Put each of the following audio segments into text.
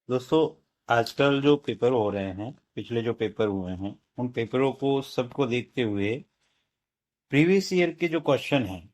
दोस्तों, आजकल जो पेपर हो रहे हैं, पिछले जो पेपर हुए हैं, उन पेपरों को सबको देखते हुए प्रीवियस ईयर के जो क्वेश्चन हैं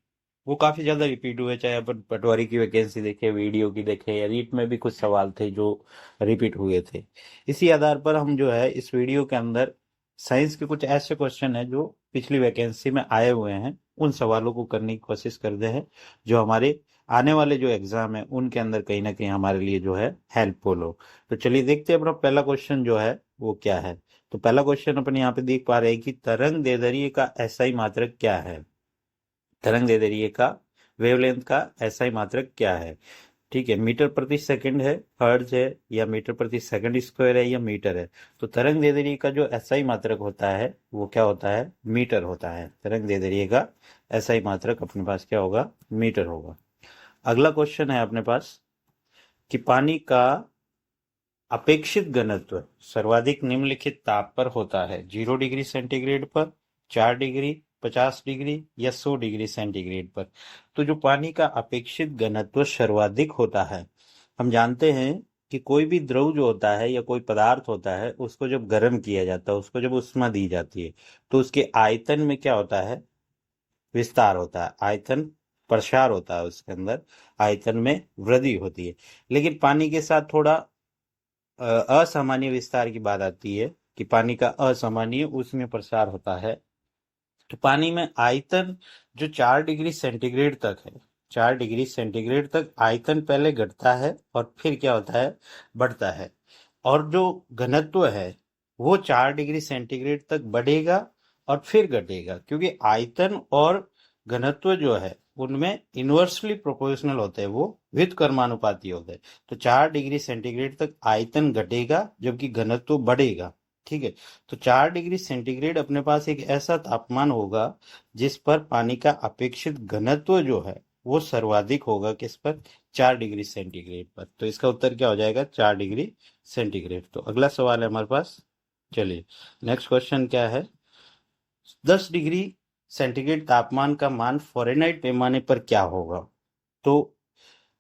वो काफी ज्यादा रिपीट हुए। चाहे अपन पटवारी की वैकेंसी देखें, वीडियो की देखें, या रीट में भी कुछ सवाल थे जो रिपीट हुए थे। इसी आधार पर हम जो है इस वीडियो के अंदर साइंस के कुछ ऐसे क्वेश्चन हैं जो पिछली वैकेंसी में आए हुए हैं, उन सवालों को करने की कोशिश करते हैं जो हमारे आने वाले जो एग्जाम है उनके अंदर कहीं ना कहीं हमारे लिए जो है हेल्पफुल हो। तो चलिए देखते हैं अपना पहला क्वेश्चन जो है वो क्या है। तो पहला क्वेश्चन अपन यहाँ पे देख पा रहे हैं कि तरंग दैर्ध्य का एसआई मात्रक क्या है। तरंग दैर्ध्य का, वेवलेंथ का एसआई मात्रक क्या है। ठीक है, मीटर प्रति सेकंड है, हर्ट्ज है, या मीटर प्रति सेकंड स्क्वायर है, या मीटर है। तो तरंग दैर्ध्य का जो एसआई मात्रक होता है वो क्या होता है, मीटर होता है। तरंग दैर्ध्य का एसआई मात्रक अपने पास क्या होगा, मीटर होगा। अगला क्वेश्चन है अपने पास कि पानी का अपेक्षित घनत्व सर्वाधिक निम्नलिखित ताप पर होता है। 0 डिग्री सेंटीग्रेड पर, 4 डिग्री, 50 डिग्री, या 100 डिग्री सेंटीग्रेड पर। तो जो पानी का अपेक्षित घनत्व सर्वाधिक होता है, हम जानते हैं कि कोई भी द्रव जो होता है या कोई पदार्थ होता है उसको जब गर्म किया जाता है, उसको जब उष्मा दी जाती है, तो उसके आयतन में क्या होता है, विस्तार होता है, आयतन प्रसार होता है, उसके अंदर आयतन में वृद्धि होती है। लेकिन पानी के साथ थोड़ा असामान्य विस्तार की बात आती है कि पानी का असामान्य उसमें प्रसार होता है। तो पानी में आयतन जो 4 डिग्री सेंटीग्रेड तक है, 4 डिग्री सेंटीग्रेड तक आयतन पहले घटता है और फिर क्या होता है, बढ़ता है। और जो घनत्व है वो 4 डिग्री सेंटीग्रेड तक बढ़ेगा और फिर घटेगा, क्योंकि आयतन और घनत्व जो है उनमें इनवर्सली प्रोपोर्शनल होते हैं, वो व्युत्क्रमानुपाती होते हैं। तो 4 डिग्री सेंटीग्रेड तक आयतन घटेगा जबकि घनत्व बढ़ेगा। ठीक है, तो 4 डिग्री सेंटीग्रेड अपने पास एक ऐसा तापमान होगा जिस पर पानी का अपेक्षित घनत्व जो है वो सर्वाधिक होगा, किस पर, 4 डिग्री सेंटीग्रेड पर। तो इसका उत्तर क्या हो जाएगा, 4 डिग्री सेंटीग्रेड। तो अगला सवाल है हमारे पास। चलिए, नेक्स्ट क्वेश्चन क्या है। 10 डिग्री सेंटीग्रेड तापमान का मान फ़ारेनहाइट पैमाने पर क्या होगा। तो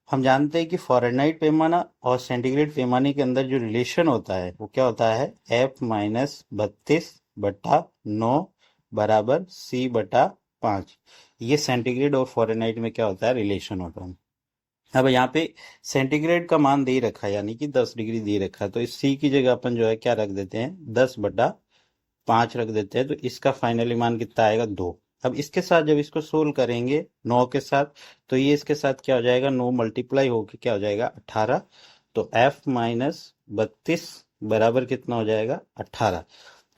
हम जानते हैं कि फ़ारेनहाइट पैमाना और सेंटीग्रेड पैमाने के अंदर जो रिलेशन होता है वो क्या होता है, F-32/9 बराबर C/5। ये सेंटीग्रेड और फ़ारेनहाइट में क्या होता है, रिलेशन होता है। अब यहाँ पे सेंटीग्रेड का मान दे रखा है, यानी कि 10 डिग्री दे रखा है, तो इस C की जगह अपन जो है क्या रख देते हैं, 10/5 रख देते हैं। तो इसका फाइनली मान कितना आएगा, 2। अब इसके साथ जब इसको सोल्व करेंगे 9 के साथ, तो ये इसके साथ क्या हो जाएगा, 9 मल्टीप्लाई होके क्या हो जाएगा, 18। तो F-32 बराबर कितना हो जाएगा, 18।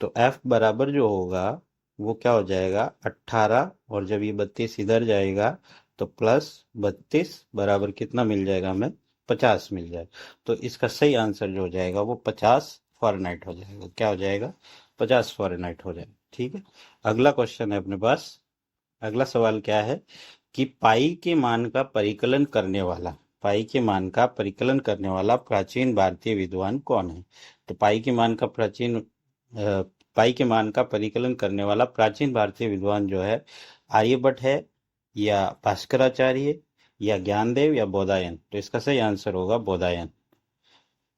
तो F बराबर जो होगा वो क्या हो जाएगा, 18। और जब ये 32 इधर जाएगा तो +32 बराबर कितना मिल जाएगा हमें, 50 मिल जाएगा। तो इसका सही आंसर जो हो जाएगा वो 50 फ़ारेनहाइट हो जाएगा। क्या हो जाएगा, 50 फ़ारेनहाइट हो जाएगा। ठीक है, अगला क्वेश्चन है अपने पास। अगला सवाल क्या है कि पाई के मान का परिकलन करने वाला, पाई के मान का परिकलन करने वाला प्राचीन भारतीय विद्वान कौन है। तो पाई के मान का पाई के मान का परिकलन करने वाला प्राचीन भारतीय विद्वान जो है, आर्यभट्ट है, या भास्कराचार्य, या ज्ञानदेव, या बोधायन। तो इसका सही आंसर होगा बोधायन।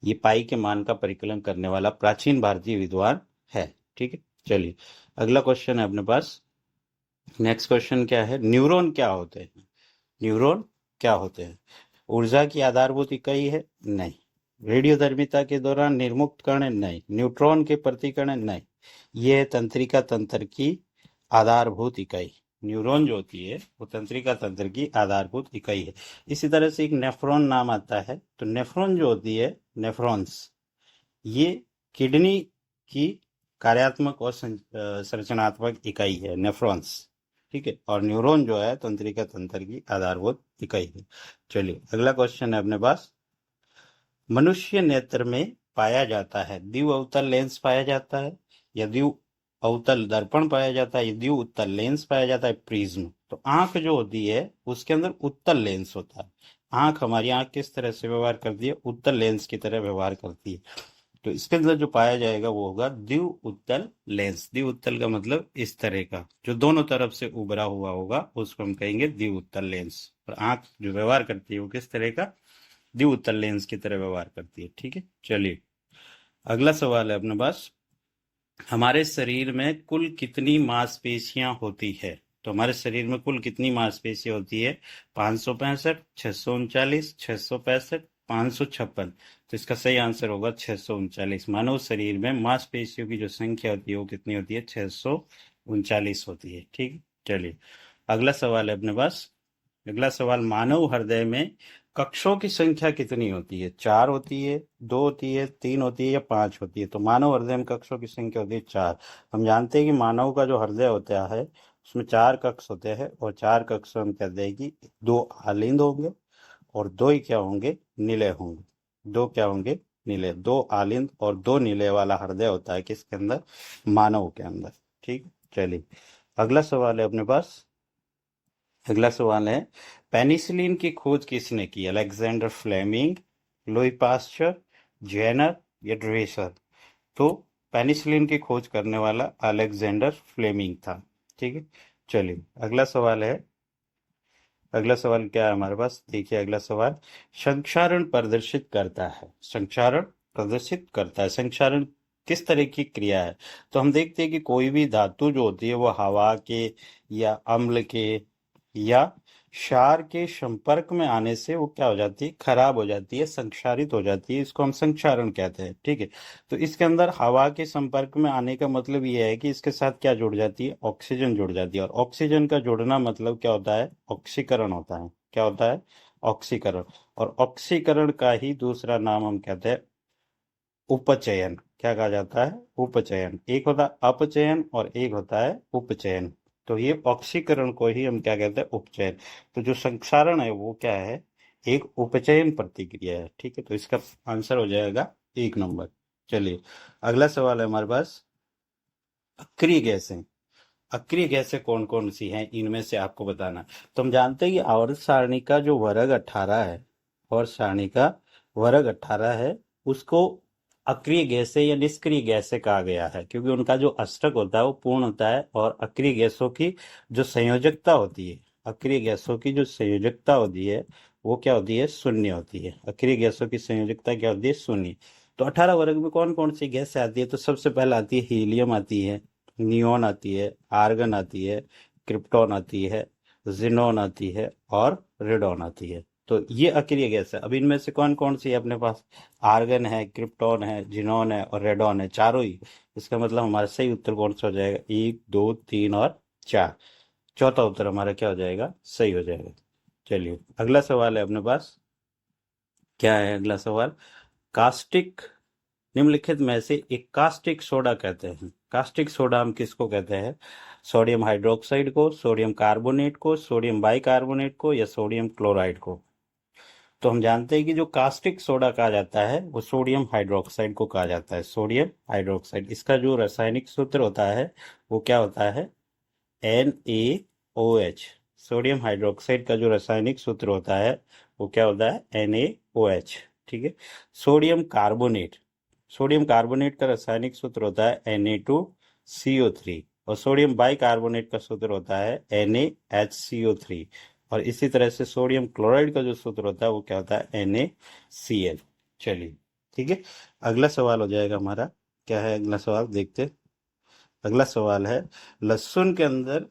ये पाई के मान का परिकलन करने वाला प्राचीन भारतीय विद्वान है। ठीक है, चलिए अगला क्वेश्चन है अपने पास। नेक्स्ट क्वेश्चन क्या है, न्यूरॉन क्या होते हैं। न्यूरॉन क्या होते हैं। ऊर्जा की आधारभूत इकाई है, नहीं। रेडियोधर्मिता के दौरान निर्मुक्त कण है, नहीं। न्यूट्रॉन के प्रतिकण है, नहीं। ये है तंत्रिका तंत्र की आधारभूत इकाई। न्यूरॉन जो होती है वो तंत्रिका तंत्र की आधारभूत इकाई है। इसी तरह से एक नेफ्रॉन नाम आता है। तो नेफ्रॉन जो होती है, नेफ्रॉन्स, ये किडनी की कार्यात्मक और संरचनात्मक इकाई है, नेफ्रॉन्स। ठीक है, और न्यूरॉन जो है तंत्रिका तंत्र की आधारभूत इकाई है। चलिए अगला क्वेश्चन है अपने पास। मनुष्य नेत्र में पाया जाता है द्वि अवतल लेंस पाया जाता है, या द्वि अवतल दर्पण पाया जाता है, या द्वि उत्तल लेंस पाया जाता है, प्रिज्म। तो आंख जो होती है उसके अंदर उत्तल लेंस होता है। आंख, हमारी आंख किस तरह से व्यवहार करती है, उत्तल लेंस की तरह व्यवहार करती है। तो इसके अंदर जो पाया जाएगा वो होगा द्वि उत्तल लेंस। द्वि उत्तल का मतलब इस तरह का, जो दोनों तरफ से उभरा हुआ होगा उसको हम कहेंगे द्वि उत्तल लेंस। और आंख जो व्यवहार करती है वो किस तरह का, द्विउत्तल लेंस की तरह व्यवहार करती है। ठीक है, चलिए अगला सवाल है अपने पास, हमारे शरीर में कुल कितनी मांसपेशियां होती है? तो हमारे शरीर में कुल कितनी मांसपेशियां होती है? 565, 639, 665, 556। तो इसका सही आंसर होगा 639। मानव शरीर में मांसपेशियों की जो संख्या होती है वो कितनी होती है? 639 होती है। ठीक है, चलिए अगला सवाल है अपने पास। अगला सवाल, मानव हृदय में कक्षों की संख्या कितनी होती है? 4 होती है, 2 होती है, 3 होती है या 5 होती है? तो मानव हृदय में कक्षों की संख्या होती है 4। हम जानते हैं कि मानव का जो हृदय होता है उसमें 4 कक्ष होते हैं, और 4 कक्षों में कहते हैं कि 2 आलिंद होंगे और 2 ही क्या होंगे? निलय होंगे। 2 क्या होंगे? निलय। 2 आलिंद और 2 निलय वाला हृदय होता है किसके अंदर? मानव के अंदर। ठीक, चलिए अगला सवाल है अपने पास। अगला सवाल है, पेनिसिलिन की खोज किसने की? Alexander Fleming, Louis Pasteur, Jenner या ड्रेसर? तो पेनिसिलिन की खोज करने वाला अलेक्जेंडर फ्लेमिंग था। ठीक है, चलिए अगला सवाल है। अगला सवाल क्या है हमारे पास? देखिए अगला सवाल, संक्षारण प्रदर्शित करता है। संक्षारण प्रदर्शित करता है, संक्षारण किस तरह की क्रिया है? तो हम देखते हैं कि कोई भी धातु जो होती है वो हवा के या अम्ल के या क्षार के संपर्क में आने से वो क्या हो जाती है? खराब हो जाती है, संक्षारित हो जाती है। इसको हम संक्षारण कहते हैं। ठीक है, तो इसके अंदर हवा के संपर्क में आने का मतलब ये है कि इसके साथ क्या जुड़ जाती है? ऑक्सीजन जुड़ जाती है। और ऑक्सीजन का जुड़ना मतलब क्या होता है? ऑक्सीकरण होता है। क्या होता है? ऑक्सीकरण। और ऑक्सीकरण का ही दूसरा नाम हम कहते हैं उपचयन। क्या कहा जाता है? उपचयन। एक होता है अपचयन और एक होता है उपचयन। तो ये ऑक्सीकरण को ही हम क्या कहते हैं? उपचयन। तो जो संक्षारण है वो क्या है? एक उपचयन प्रतिक्रिया है। ठीक है, तो इसका आंसर हो जाएगा 1 नंबर। चलिए अगला सवाल है हमारे पास, अक्रिय गैसें। अक्रिय गैसें कौन कौन सी हैं, इनमें से आपको बताना। तो हम जानते हैं कि आवर्त सारणी का जो वर्ग 18 है, आवर्त सारणी का वर्ग 18 है, उसको अक्रिय गैसें या निष्क्रिय गैसें कहा गया है, क्योंकि उनका जो अष्टक होता है वो पूर्ण होता है। और अक्रिय गैसों की जो संयोजकता होती है, अक्रिय गैसों की जो संयोजकता होती है वो क्या होती है? शून्य होती है। अक्रिय गैसों की संयोजकता क्या होती है? शून्य। तो 18 वर्ग में कौन कौन सी गैसें आती है? तो सबसे पहले आती है हीलियम आती है, नियोन आती है, आर्गन आती है, क्रिप्टॉन आती है, जिनोन आती है और रेडॉन आती है। तो ये अक्रिय गैस है। अब इनमें से कौन कौन सी है अपने पास? आर्गन है, क्रिप्टॉन है, जिनोन है और रेडॉन है, चारों ही। इसका मतलब हमारा सही उत्तर कौन सा हो जाएगा? 1, 2, 3 और 4। चौथा उत्तर हमारा क्या हो जाएगा? सही हो जाएगा। चलिए अगला सवाल है अपने पास। क्या है अगला सवाल? कास्टिक, निम्नलिखित में से एक कास्टिक सोडा कहते हैं। कास्टिक सोडा हम किसको कहते हैं? सोडियम हाइड्रोक्साइड को, सोडियम कार्बोनेट को, सोडियम बाइकार्बोनेट को या सोडियम क्लोराइड को? तो हम जानते हैं कि जो कास्टिक सोडा कहा जाता है वो सोडियम हाइड्रोक्साइड को कहा जाता है। सोडियम हाइड्रोक्साइड, इसका जो रासायनिक सूत्र होता है वो क्या होता है? NaOH। सोडियम हाइड्रोक्साइड का जो रासायनिक सूत्र होता है वो क्या होता है? NaOH। ठीक है, सोडियम कार्बोनेट, सोडियम कार्बोनेट का रासायनिक सूत्र होता है Na2CO3। और सोडियम बाइकार्बोनेट का सूत्र होता है NaHCO3। और इसी तरह से सोडियम क्लोराइड का जो सूत्र होता है वो क्या होता है? NaCl। चलिए ठीक है, अगला सवाल हो जाएगा हमारा। क्या है अगला सवाल? देखते हैं। अगला सवाल है, लहसुन के अंदर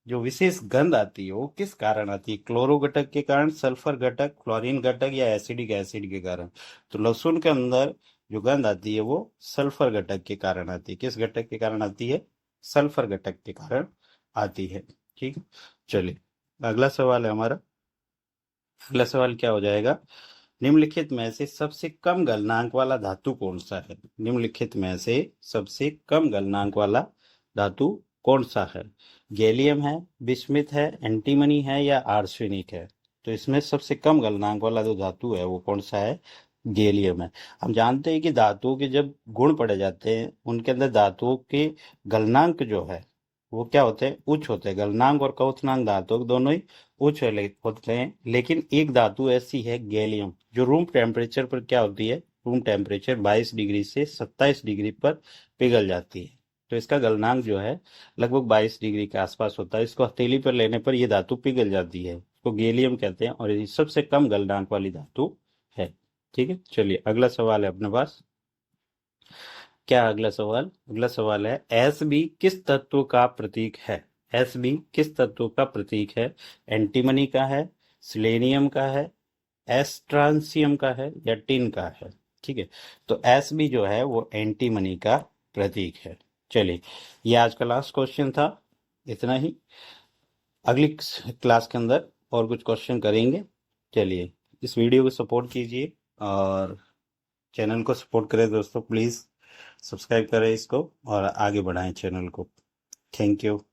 जो विशेष गंध आती है वो किस कारण आती है? क्लोरो घटक के कारण, सल्फर घटक, क्लोरीन घटक या एसिडिक एसिड के कारण? तो लहसुन के अंदर जो गंध आती है वो सल्फर घटक के कारण आती है। किस घटक के कारण आती है? सल्फर घटक के कारण आती है। ठीक, चलिए अगला सवाल है हमारा। अगला सवाल क्या हो जाएगा? निम्नलिखित में से सबसे कम गलनांक वाला धातु कौन सा है? निम्नलिखित में से सबसे कम गलनांक वाला धातु कौन सा है? गैलियम है, बिस्मिथ है, एंटीमनी है या आर्सेनिक है? तो इसमें सबसे कम गलनांक वाला जो धातु है वो कौन सा है? गैलियम है। हम जानते हैं कि धातुओं के जब गुण पढ़े जाते हैं उनके अंदर धातुओं के गलनांक जो है वो क्या होते हैं? उच्च होते हैं। गलनांक और क्वथनांक धातु दोनों ही उच्च होते हैं। लेकिन एक धातु ऐसी है गैलियम जो रूम टेम्परेचर पर क्या होती है? रूम टेम्परेचर 22 डिग्री से 27 डिग्री पर पिघल जाती है। तो इसका गलनांक जो है लगभग 22 डिग्री के आसपास होता है। इसको हथेली पर लेने पर यह धातु पिघल जाती है, इसको गैलियम कहते हैं और ये सबसे कम गलनांक वाली धातु है। ठीक है, चलिए अगला सवाल है अपने पास। क्या अगला सवाल? अगला सवाल है, एस बी किस तत्व का प्रतीक है? एस बी किस तत्व का प्रतीक है? एंटीमनी का है, सिलेनियम का है, एस्ट्रांसियम का है, या टिन का है? ठीक है, तो एस बी जो है वो एंटीमनी का प्रतीक है। चलिए, ये आज का लास्ट क्वेश्चन था। इतना ही। अगली क्लास के अंदर और कुछ क्वेश्चन करेंगे। चलिए, इस वीडियो को सपोर्ट कीजिए और चैनल को सपोर्ट करें दोस्तों, प्लीज़ सब्सक्राइब करें इसको और आगे बढ़ाएं चैनल को। Thank you.